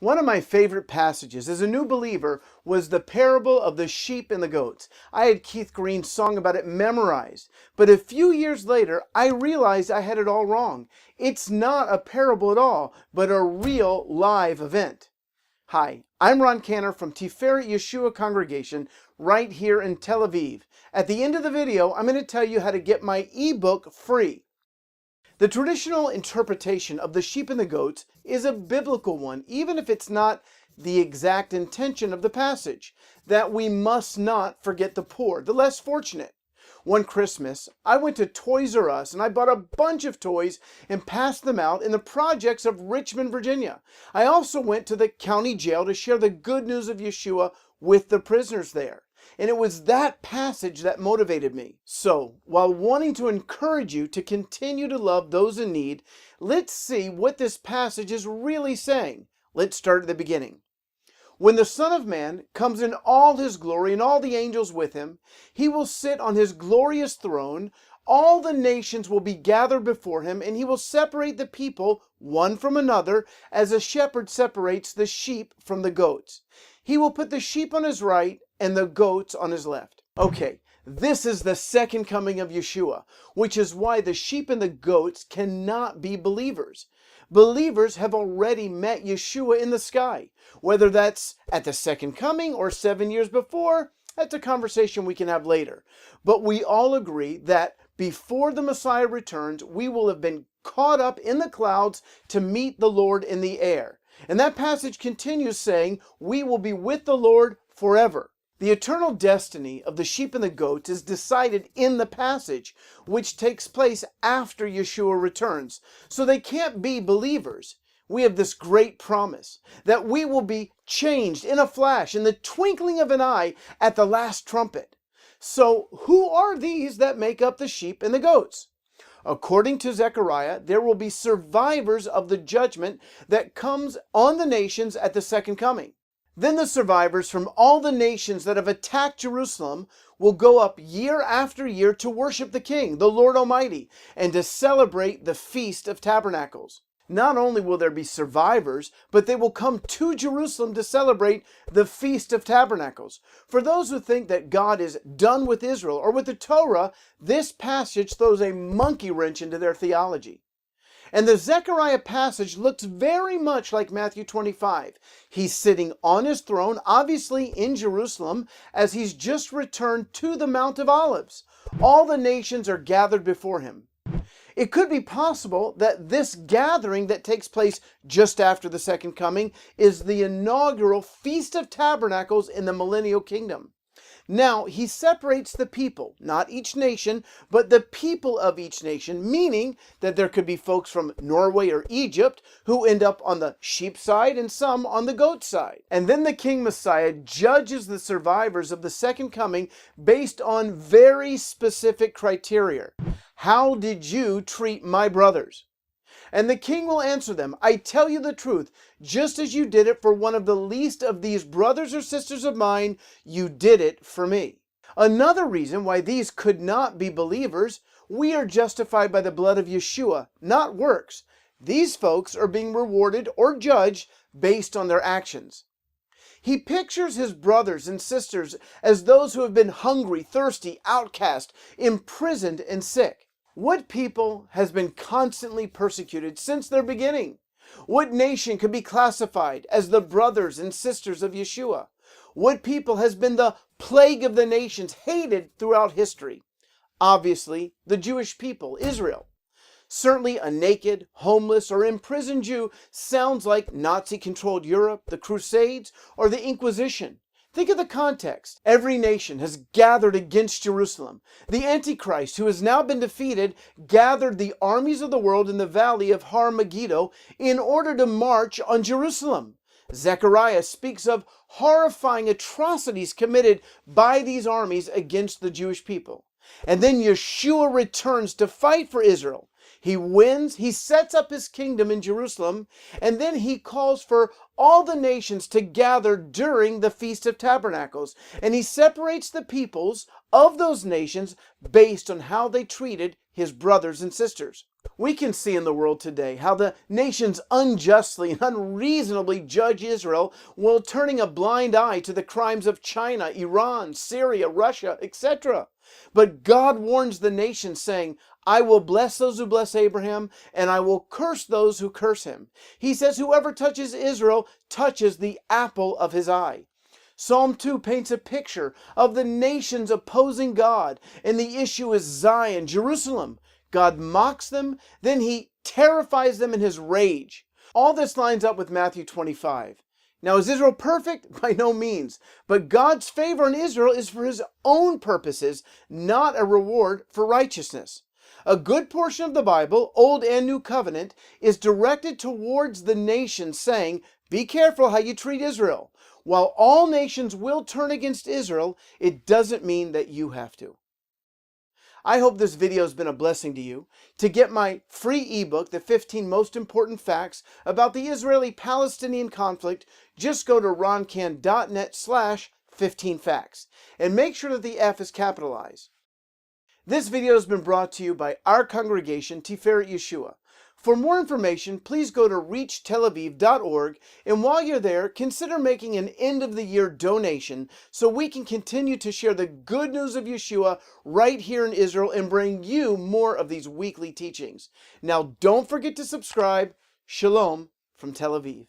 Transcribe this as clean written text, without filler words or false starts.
One of my favorite passages as a new believer was the parable of the sheep and the goats. I had Keith Green's song about it memorized, but a few years later, I realized I had it all wrong. It's not a parable at all, but a real live event. Hi, I'm Ron Cantor from Tiferet Yeshua Congregation right here in Tel Aviv. At the end of the video, I'm going to tell you how to get my ebook free. The traditional interpretation of the sheep and the goats is a biblical one, even if it's not the exact intention of the passage, that we must not forget the poor, the less fortunate. One Christmas, I went to Toys R Us and I bought a bunch of toys and passed them out in the projects of Richmond, Virginia. I also went to the county jail to share the good news of Yeshua with the prisoners there. And it was that passage that motivated me. So, while wanting to encourage you to continue to love those in need, let's see what this passage is really saying. Let's start at the beginning. When the Son of Man comes in all his glory and all the angels with him, he will sit on his glorious throne. All the nations will be gathered before him, and he will separate the people one from another, as a shepherd separates the sheep from the goats. He will put the sheep on his right and the goats on his left. Okay, this is the second coming of Yeshua, which is why the sheep and the goats cannot be believers. Believers have already met Yeshua in the sky. Whether that's at the second coming or 7 years before, that's a conversation we can have later. But we all agree that before the Messiah returns, we will have been caught up in the clouds to meet the Lord in the air. And that passage continues saying, we will be with the Lord forever. The eternal destiny of the sheep and the goats is decided in the passage, which takes place after Yeshua returns. So they can't be believers. We have this great promise that we will be changed in a flash, in the twinkling of an eye, at the last trumpet. So who are these that make up the sheep and the goats? According to Zechariah, there will be survivors of the judgment that comes on the nations at the second coming. Then the survivors from all the nations that have attacked Jerusalem will go up year after year to worship the King, the Lord Almighty, and to celebrate the Feast of Tabernacles. Not only will there be survivors, but they will come to Jerusalem to celebrate the Feast of Tabernacles. For those who think that God is done with Israel or with the Torah, this passage throws a monkey wrench into their theology. And the Zechariah passage looks very much like Matthew 25. He's sitting on his throne, obviously in Jerusalem, as he's just returned to the Mount of Olives. All the nations are gathered before him. It could be possible that this gathering that takes place just after the second coming is the inaugural Feast of Tabernacles in the millennial kingdom. Now, he separates the people, not each nation, but the people of each nation, meaning that there could be folks from Norway or Egypt who end up on the sheep side and some on the goat side. And then the King Messiah judges the survivors of the second coming based on very specific criteria. How did you treat my brothers? And the king will answer them, I tell you the truth, just as you did it for one of the least of these brothers or sisters of mine, you did it for me. Another reason why these could not be believers, we are justified by the blood of Yeshua, not works. These folks are being rewarded or judged based on their actions. He pictures his brothers and sisters as those who have been hungry, thirsty, outcast, imprisoned, and sick. What people has been constantly persecuted since their beginning? What nation could be classified as the brothers and sisters of Yeshua? What people has been the plague of the nations, hated throughout history? Obviously, the Jewish people, Israel. Certainly a naked, homeless, or imprisoned Jew sounds like Nazi-controlled Europe, the Crusades, or the Inquisition. Think of the context. Every nation has gathered against Jerusalem. The Antichrist, who has now been defeated, gathered the armies of the world in the valley of Har Megiddo in order to march on Jerusalem. Zechariah speaks of horrifying atrocities committed by these armies against the Jewish people. And then Yeshua returns to fight for Israel. He wins, he sets up his kingdom in Jerusalem, and then he calls for all the nations to gather during the Feast of Tabernacles. And he separates the peoples of those nations based on how they treated his brothers and sisters. We can see in the world today how the nations unjustly and unreasonably judge Israel while turning a blind eye to the crimes of China, Iran, Syria, Russia, etc. But God warns the nations, saying, I will bless those who bless Abraham, and I will curse those who curse him. He says, whoever touches Israel touches the apple of his eye. Psalm 2 paints a picture of the nations opposing God, and the issue is Zion, Jerusalem. God mocks them, then he terrifies them in his rage. All this lines up with Matthew 25. Now, is Israel perfect? By no means. But God's favor on Israel is for his own purposes, not a reward for righteousness. A good portion of the Bible, Old and New Covenant, is directed towards the nations, saying, be careful how you treat Israel. While all nations will turn against Israel, it doesn't mean that you have to. I hope this video has been a blessing to you. To get my free ebook, The 15 Most Important Facts About the Israeli-Palestinian Conflict, just go to roncan.net/15facts and make sure that the F is capitalized. This video has been brought to you by our congregation, Tiferet Yeshua. For more information, please go to reachtelaviv.org, and while you're there, consider making an end-of-the-year donation so we can continue to share the good news of Yeshua right here in Israel and bring you more of these weekly teachings. Now, don't forget to subscribe. Shalom from Tel Aviv.